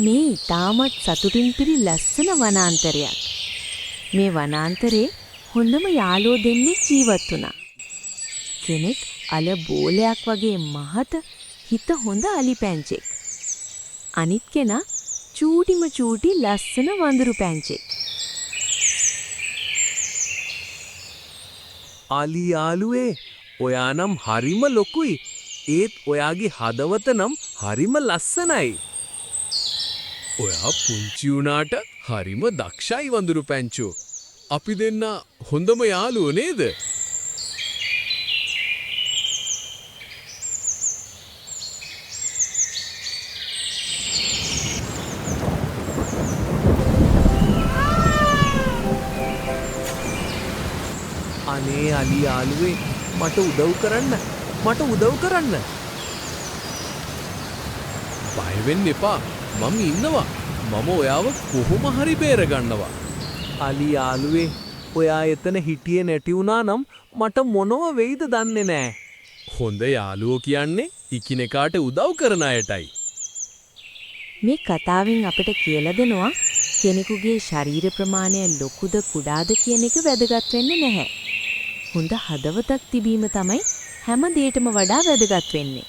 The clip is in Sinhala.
මේ ඊටමත් සතුටින් පිරි ලස්සන වනාන්තරයක්. මේ වනාන්තරේ හොඳම යාළුවෝ දෙන්නෙක් ජීවත් වුණා. කෙනෙක් අල බෝලයක් වගේ මහත හිත හොඳ අලි පැංචෙක්. අනිත් කෙනා චූටි ලස්සන වඳුරු පැංචෙක්. අලි යාළුවේ ඔයා නම් හරිම ලොකුයි. ඒත් ඔයාගේ හදවත නම් හරිම ලස්සනයි. ඔයා පුංචි වුණාට හරිම දක්ෂයි වඳුරු පැංචෝ. අපි දෙන්න හොඳම යාළුවෝ නේද? අනේ අලි යාළුවේ මට උදව් කරන්න. බය වෙන්න එපා. මම ඉන්නවා. මම ඔයාව කොහොම හරි බේරගන්නවා. අලි යාළුවේ ඔයා එතන හිටියේ නැති වුණා නම් මට මොනව වෙයිද දන්නේ නැහැ. හොඳ යාළුවෝ කියන්නේ එකිනෙකාට උදව් කරන අයටයි. මේ කතාවෙන් අපිට කියලා දෙනවා කෙනෙකුගේ ශරීර ප්‍රමාණය ලොකුද කුඩාද කියන එක වැදගත් වෙන්නේ නැහැ. හොඳ හදවතක් තිබීම තමයි හැම දෙයකටම වඩා වැදගත් වෙන්නේ.